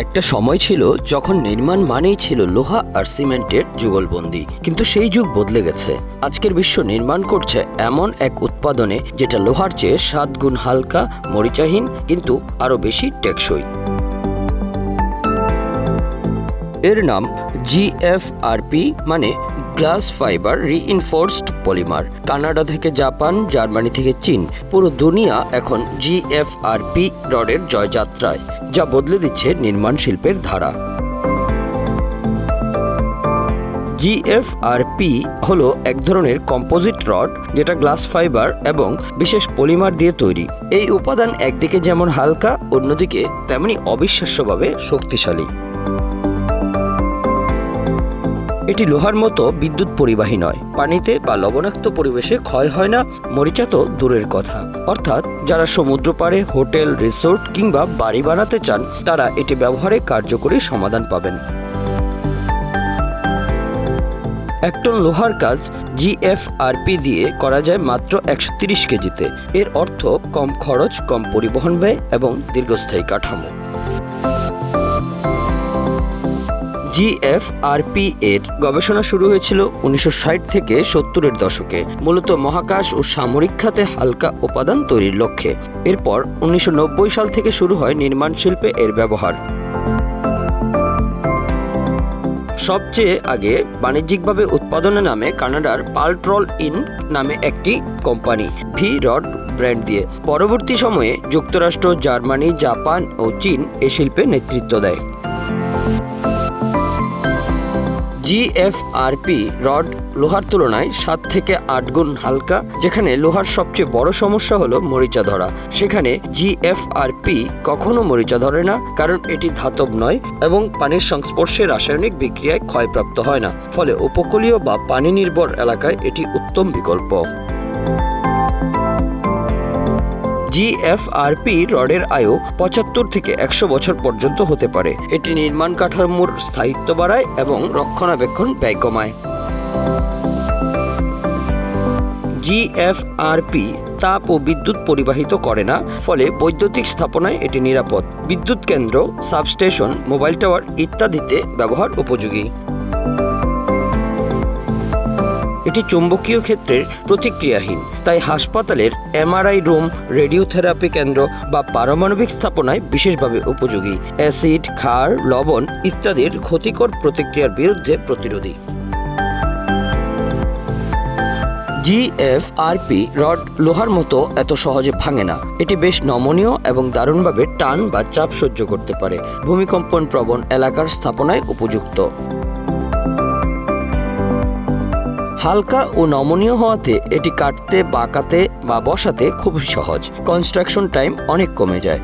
একটা সময় ছিল যখন নির্মাণ মানেই ছিল লোহা আর সিমেন্টের যুগলবন্দি, কিন্তু সেই যুগ বদলে গেছে। আজকের বিশ্ব নির্মাণ করছে এমন এক উৎপাদনে যেটা লোহার চেয়ে 7 গুণ হালকা, মরিচাহীন, কিন্তু আরো বেশি টেকসই। এর নাম জিএফআরপি, মানে glass fibre reinforced polymer. Canada থেকে জাপান, জার্মানি থেকে চীন, পুরো দুনিয়া এখন জিএফআরপি রডের জয়যাত্রায়, যা বদলে দিচ্ছে নির্মাণ শিল্পের ধারা। জিএফআরপি হলো এক ধরনের কম্পোজিট রড যেটা গ্লাস ফাইবার এবং বিশেষ পলিমার দিয়ে তৈরি। এই উপাদান একদিকে যেমন হালকা, অন্যদিকে তেমনি অবিশ্বাস্যভাবে শক্তিশালী। এটি লোহার মতো বিদ্যুৎ পরিবাহী নয়, পানিতে বা লবণাক্ত পরিবেশে ক্ষয় হয় না, মরিচা তো দূরের কথা। অর্থাৎ যারা সমুদ্র পাড়ে হোটেল, রিসোর্ট কিংবা বাড়ি বানাতে চান, তারা এটি ব্যবহারে কার্যকরী সমাধান পাবেন। 1 টন লোহার কাজ জিএফআরপি দিয়ে করা যায় মাত্র 130 কেজিতে। এর অর্থ কম খরচ, কম পরিবহন ব্যয় এবং দীর্ঘস্থায়ী কাঠামো। জিএফআরপি এর গবেষণা শুরু হয়েছিল 1960 থেকে 70-এর দশকে, মূলত মহাকাশ ও সামরিক খাতে হালকা উপাদান তৈরির লক্ষ্যে। এরপর 1990 সাল থেকে শুরু হয় নির্মাণ শিল্পে এর ব্যবহার। সবচেয়ে আগে বাণিজ্যিকভাবে উৎপাদনে নামে কানাডার পাল্ট্রল ইন নামে একটি কোম্পানি, ভি রড ব্র্যান্ড দিয়ে। পরবর্তী সময়ে যুক্তরাষ্ট্র, জার্মানি, জাপান ও চীন এ শিল্পে নেতৃত্ব দেয়। জিএফআরপি রড লোহার তুলনায় 7 থেকে 8 গুণ হালকা। যেখানে লোহার সবচেয়ে বড় সমস্যা হলো মরিচা ধরা, সেখানে জিএফআরপি কখনো মরিচা ধরে না, কারণ এটি ধাতব নয় এবং পানির সংস্পর্শে রাসায়নিক বিক্রিয়ায় ক্ষয়প্রাপ্ত হয় না। ফলে উপকূলীয় বা পানি নির্ভর এলাকায় এটি উত্তম বিকল্প। জিএফআরপি রডের আয়ু 75 থেকে 100 বছর পর্যন্ত হতে পারে। এটি নির্মাণ কাঠামোর স্থায়িত্ব বাড়ায় এবং রক্ষণাবেক্ষণ ব্যয় কমায়। জিএফআরপি তাপ ও বিদ্যুৎ পরিবাহিত করে না, ফলে বৈদ্যুতিক স্থাপনায় এটি নিরাপদ। বিদ্যুৎ কেন্দ্র, সাবস্টেশন, মোবাইল টাওয়ার ইত্যাদিতে ব্যবহার উপযোগী। এটি চৌম্বকীয় ক্ষেত্রের প্রতিক্রিয়াহীন, তাই হাসপাতালের এমআরআই রুম, রেডিওথেরাপি কেন্দ্র বা পারমাণবিক স্থাপনায় বিশেষভাবে উপযোগী। অ্যাসিড, ক্ষার, লবণ ইত্যাদির ক্ষতিকর প্রতিক্রিয়ার বিরুদ্ধে প্রতিরোধী। জিএফআরপি রড লোহার মতো এত সহজে ভাঙে না। এটি বেশ নমনীয় এবং দারুণভাবে টান বা চাপ সহ্য করতে পারে। ভূমিকম্পন প্রবণ এলাকার স্থাপনায় উপযুক্ত। হালকা ও নমনীয় হওয়াতে এটি কাটতে, বাঁকাতে বা বসাতে খুব সহজ। কনস্ট্রাকশন টাইম অনেক কমে যায়।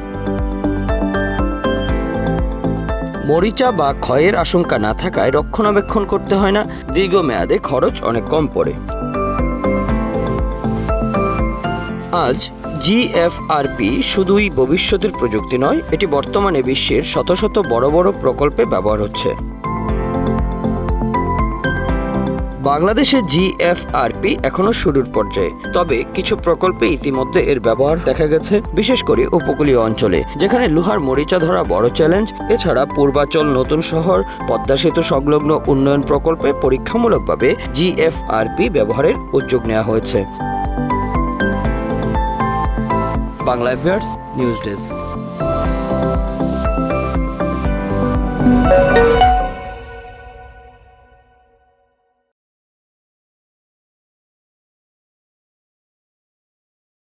মরিচা বা ক্ষয়ের আশঙ্কা না থাকায় রক্ষণাবেক্ষণ করতে হয় না, দীর্ঘমেয়াদে খরচ অনেক কম পড়ে। আজ জিএফআরপি শুধুই ভবিষ্যতের প্রযুক্তি নয়, এটি বর্তমানে বিশ্বের শত শত বড় বড় প্রকল্পে ব্যবহার হচ্ছে। বাংলাদেশে জিএফআরপি এখনো শুরুর পর্যায়ে, তবে কিছু প্রকল্পে ইতিমধ্যে এর ব্যবহার দেখা গেছে, বিশেষ করে উপকূলীয় অঞ্চলে, যেখানে লোহার মরিচা ধরা বড় চ্যালেঞ্জ। এছাড়া পূর্বাচল, নতুন শহর, পদ্মা সেতু সংলগ্ন উন্নয়ন প্রকল্পে পরীক্ষামূলকভাবে জিএফআরপি ব্যবহারের উদ্যোগ নেওয়া হয়েছে। Bangla affairs news desk.